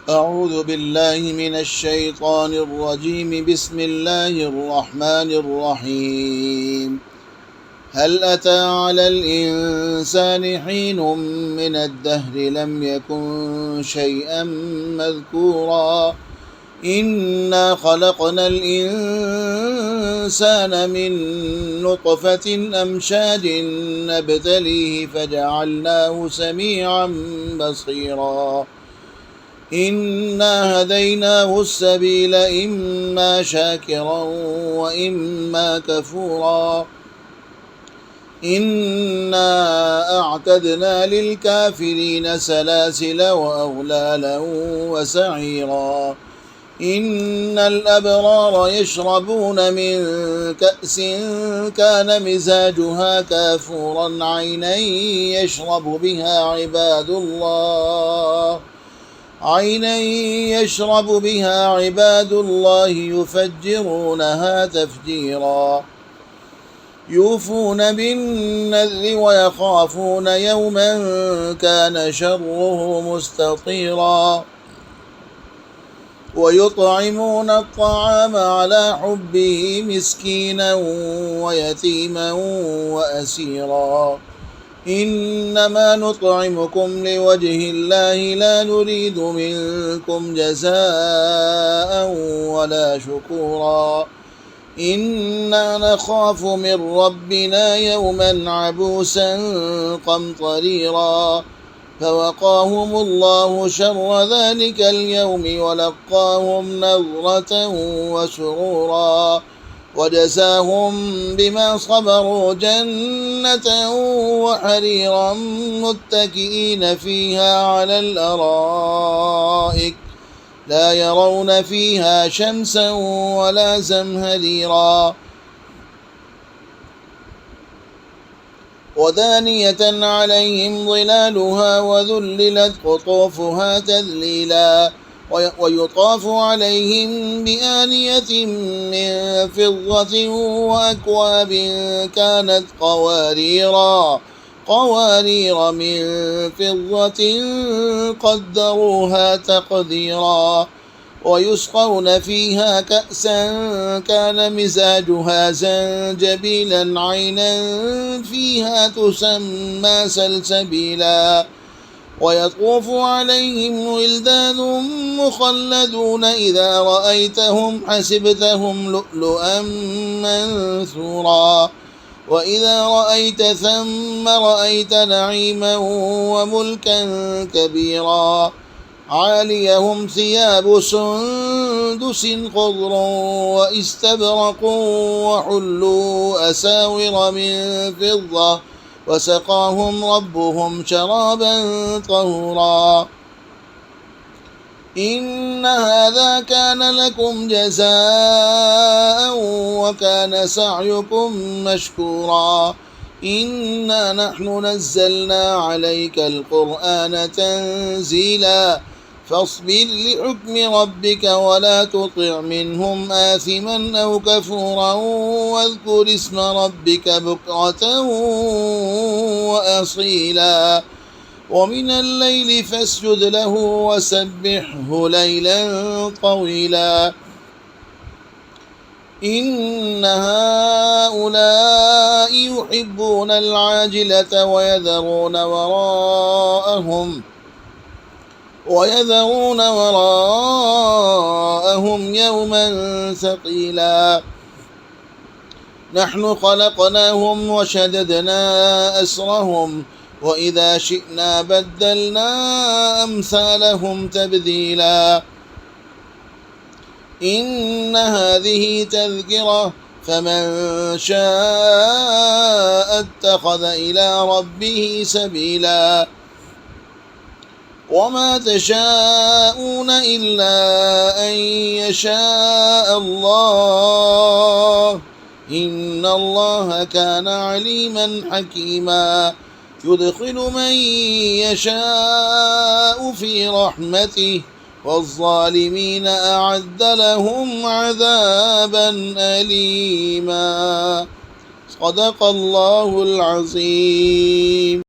أعوذ بالله من الشيطان الرجيم. بسم الله الرحمن الرحيم. هل أتى على الإنسان حين من الدهر لم يكن شيئا مذكورا إنا خلقنا الإنسان من نطفة أمشاج نبتليه فجعلناه سميعا بصيرا إنا هديناه السبيل إما شاكرا وإما كفورا إنا أعتدنا للكافرين سلاسل وأغلالا وسعيرا إن الأبرار يشربون من كأس كان مزاجها كافورا عينا يشرب بها عباد الله يفجرونها تفجيرا يوفون بالنذر ويخافون يوما كان شره مستطيرا ويطعمون الطعام على حبه مسكينا ويتيما وأسيرا إنما نطعمكم لوجه الله لا نريد منكم جزاء ولا شكورا إنا نخاف من ربنا يوما عبوسا قمطريرا فوقاهم الله شر ذلك اليوم ولقاهم نضرة وسرورا وجزاهم بما صبروا جنة وحريرا متكئين فيها على الأرائك لا يرون فيها شمسا ولا زمهريرا ودانية عليهم ظلالها وذللت قطوفها تذليلا ويطاف عليهم بآنية من فضة وأكواب كانت قوارير من فضة قدروها تقديرا ويسقون فيها كأسا كان مزاجها زنجبيلا عينا فيها تسمى سلسبيلا ويطوف عليهم ولدان مخلدون إذا رأيتهم حسبتهم لؤلؤا منثورا وإذا رأيت ثم رأيت نعيما وملكا كبيرا عاليهم ثياب سندس خضر واستبرق وحلوا أساور من فضة وسقاهم ربهم شرابا طهورا إن هذا كان لكم جزاء وكان سعيكم مشكورا إنا نحن نزلنا عليك القرآن تنزيلا فاصبر لحكم ربك ولا تطع منهم آثما أو كفورا واذكر اسم ربك بكرة وأصيلا ومن الليل فاسجد له وسبحه ليلا طويلا إن هؤلاء يحبون العاجلة ويذرون وراءهم يوما ثقيلا نحن خلقناهم وشددنا أسرهم وإذا شئنا بدلنا أمثالهم تبديلا إن هذه تذكرة فمن شاء اتخذ إلى ربه سبيلا وما تشاءون إلا أن يشاء الله إن الله كان عليما حكيما يدخل من يشاء في رحمته والظالمين أعد لهم عذابا أليما. صدق الله العظيم.